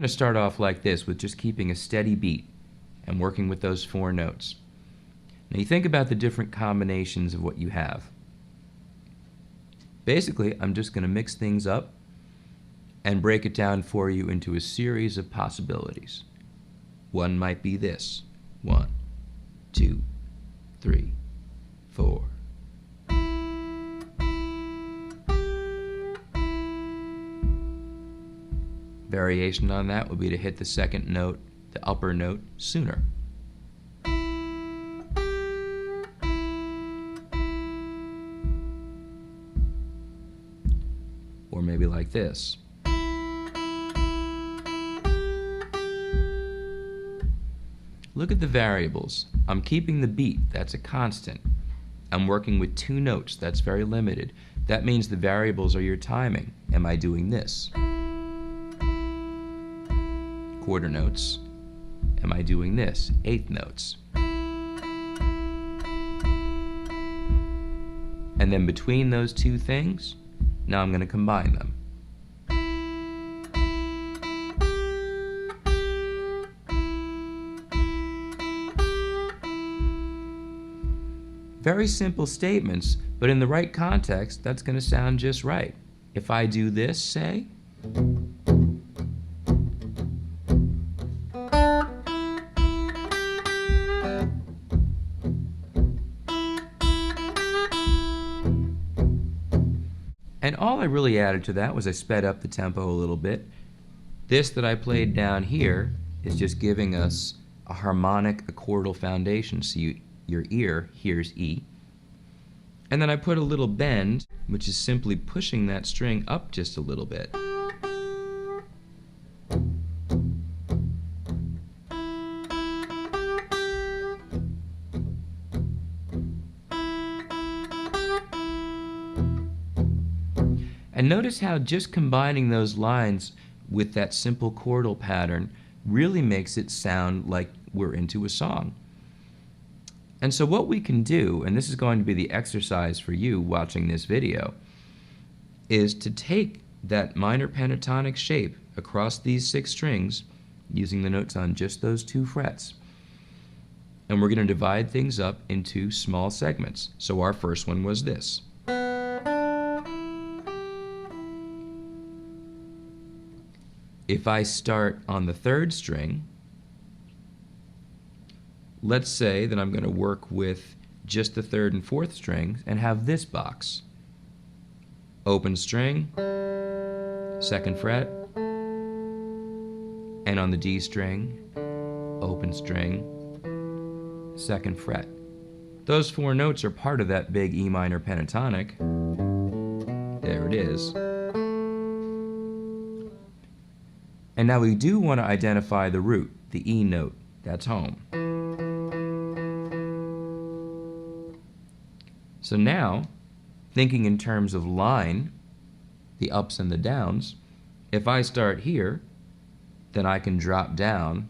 I'm going to start off like this with just keeping a steady beat and working with those 4 notes. Now you think about the different combinations of what you have. Basically, I'm just going to mix things up and break it down for you into a series of possibilities. One might be this. 1, 2, 3, 4. Variation on that would be to hit the second note, the upper note, sooner. Or maybe like this. Look at the variables. I'm keeping the beat, that's a constant. I'm working with 2 notes, that's very limited. That means the variables are your timing. Am I doing this? Quarter notes. Am I doing this? 1/8 notes. And then between those 2 things, now I'm going to combine them. Very simple statements, but in the right context, that's going to sound just right. If I do this, say, and all I really added to that was I sped up the tempo a little bit. This that I played down here is just giving us a harmonic, a chordal foundation, so your ear hears E. And then I put a little bend, which is simply pushing that string up just a little bit. And notice how just combining those lines with that simple chordal pattern really makes it sound like we're into a song. And so what we can do, and this is going to be the exercise for you watching this video, is to take that minor pentatonic shape across these 6 strings, using the notes on just those 2 frets. And we're going to divide things up into small segments. So our first one was this. If I start on the 3rd string, let's say that I'm going to work with just the 3rd and 4th strings and have this box. Open string, 2nd fret, and on the D string, open string, 2nd fret. Those 4 notes are part of that big E minor pentatonic. There it is. And now we do want to identify the root, the E note. That's home. So now, thinking in terms of line, the ups and the downs, if I start here, then I can drop down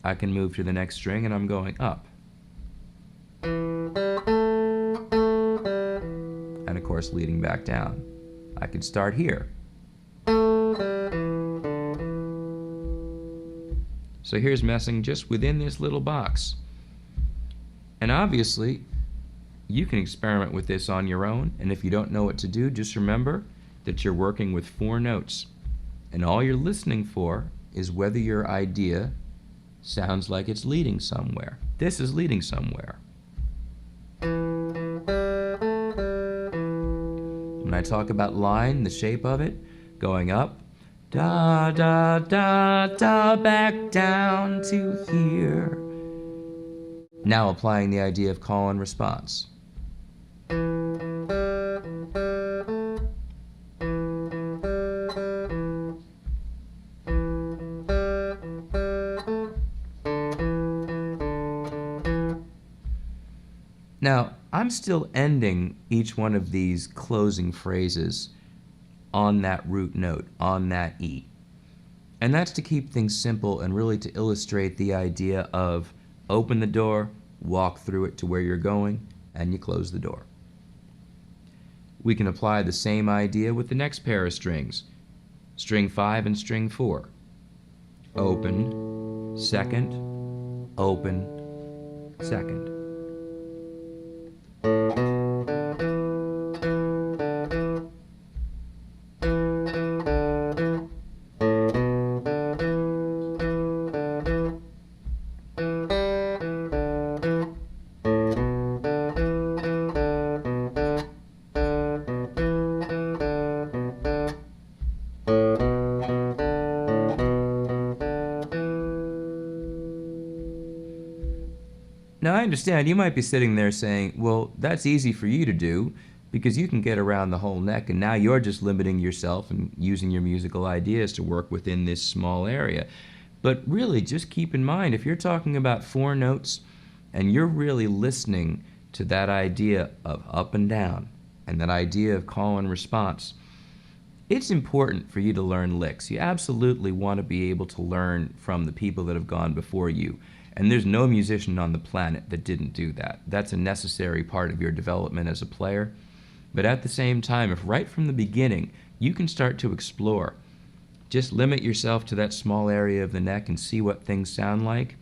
I can move to the next string and I'm going up. And of course leading back down. I could start here. So here's messing just within this little box. And obviously you can experiment with this on your own, and if you don't know what to do, just remember that you're working with 4 notes. And all you're listening for is whether your idea sounds like it's leading somewhere. This is leading somewhere. When I talk about line, the shape of it, going up, da da da da, back down to here. Now applying the idea of call and response. Now, I'm still ending each one of these closing phrases on that root note, on that E. And that's to keep things simple and really to illustrate the idea of open the door, walk through it to where you're going, and you close the door. We can apply the same idea with the next pair of strings, string 5 and string 4. Open, second, open, second. Now, I understand you might be sitting there saying, well, that's easy for you to do because you can get around the whole neck, and now you're just limiting yourself and using your musical ideas to work within this small area. But really, just keep in mind, if you're talking about 4 notes and you're really listening to that idea of up and down and that idea of call and response, it's important for you to learn licks. You absolutely want to be able to learn from the people that have gone before you. And there's no musician on the planet that didn't do that. That's a necessary part of your development as a player. But at the same time, if right from the beginning you can start to explore, just limit yourself to that small area of the neck and see what things sound like,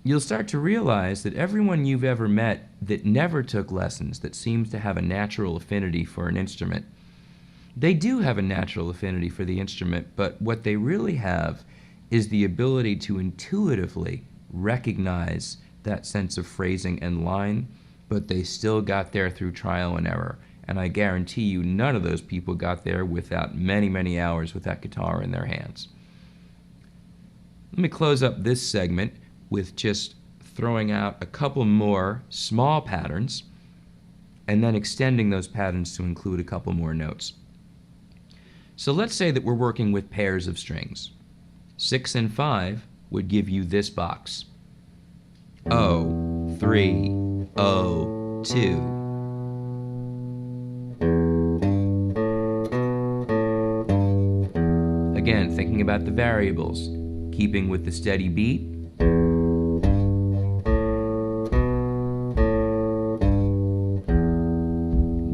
you'll start to realize that everyone you've ever met that never took lessons, that seems to have a natural affinity for an instrument, they do have a natural affinity for the instrument, but what they really have is the ability to intuitively recognize that sense of phrasing and line, but they still got there through trial and error. And I guarantee you none of those people got there without many, many hours with that guitar in their hands. Let me close up this segment with just throwing out a couple more small patterns and then extending those patterns to include a couple more notes. So let's say that we're working with pairs of strings. 6 and 5 would give you this box. O, 3, O, 2. Again, thinking about the variables, keeping with the steady beat,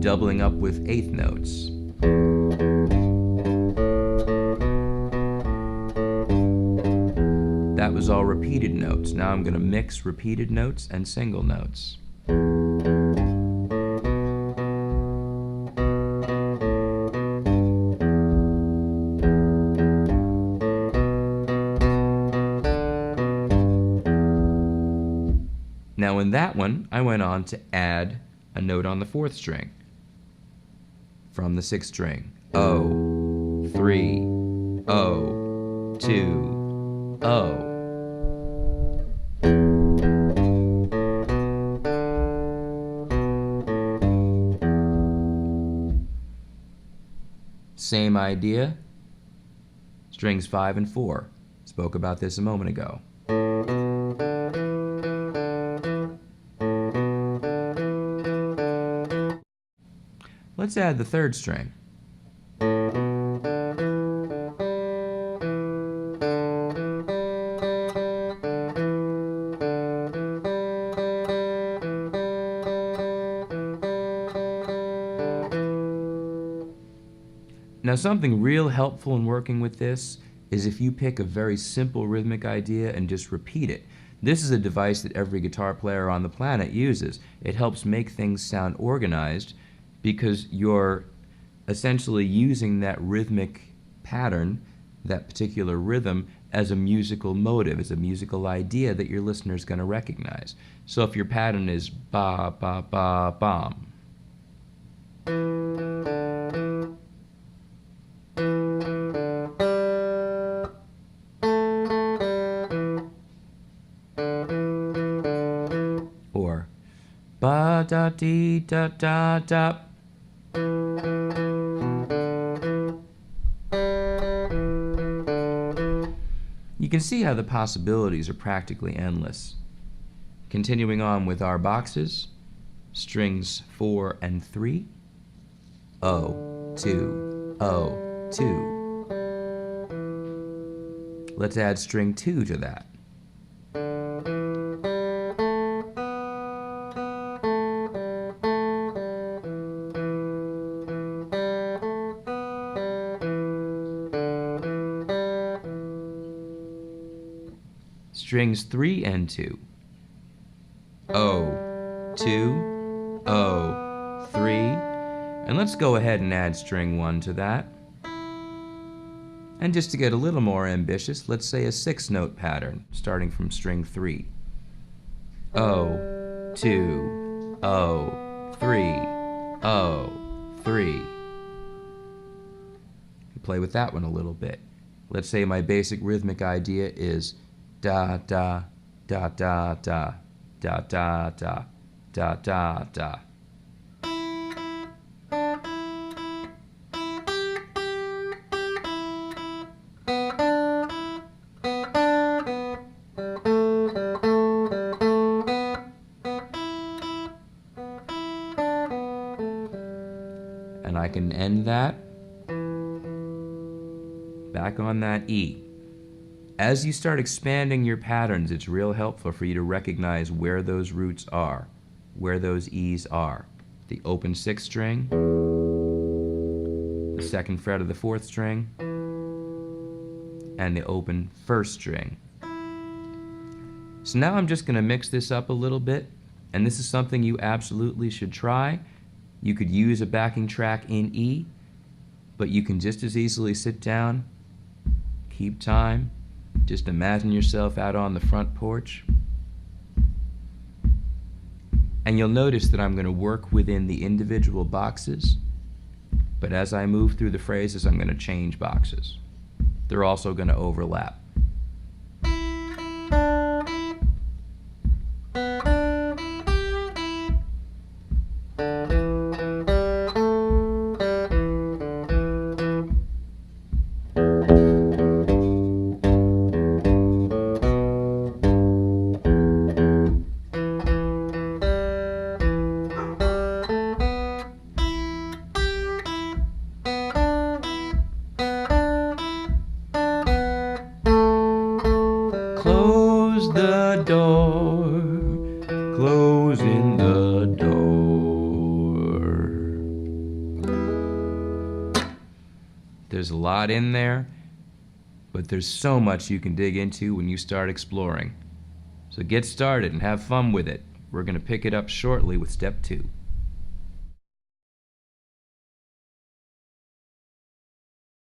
doubling up with eighth notes. That was all repeated notes. Now I'm going to mix repeated notes and single notes. Now in that one, I went on to add a note on the 4th string from the 6th string. O, 3, O, 2, O. Same idea, strings 5 and 4. Spoke about this a moment ago. Let's add the 3rd string. Now, something real helpful in working with this is if you pick a very simple rhythmic idea and just repeat it. This is a device that every guitar player on the planet uses. It helps make things sound organized because you're essentially using that rhythmic pattern, that particular rhythm, as a musical motive, as a musical idea that your listener's going to recognize. So if your pattern is ba, ba, ba, bom, or ba da dee da da da. You can see how the possibilities are practically endless. Continuing on with our boxes, strings 4 and 3, O, 2, O, 2. Let's add string 2 to that. Strings 3 and 2. O, 2, O, 3. And let's go ahead and add string 1 to that. And just to get a little more ambitious, let's say a 6-note pattern, starting from string 3. O, 2, O, 3, O, 3. Play with that one a little bit. Let's say my basic rhythmic idea is da da da da da da da da da da da. And I can end that back on that E. As you start expanding your patterns, it's real helpful for you to recognize where those roots are, where those E's are. The open 6th string, the 2nd fret of the 4th string, and the open 1st string. So now I'm just going to mix this up a little bit, and this is something you absolutely should try. You could use a backing track in E, but you can just as easily sit down, keep time. Just imagine yourself out on the front porch. And you'll notice that I'm going to work within the individual boxes, but as I move through the phrases, I'm going to change boxes. They're also going to overlap. Close the door, closing the door. There's a lot in there, but there's so much you can dig into when you start exploring. So get started and have fun with it. We're going to pick it up shortly with step 2.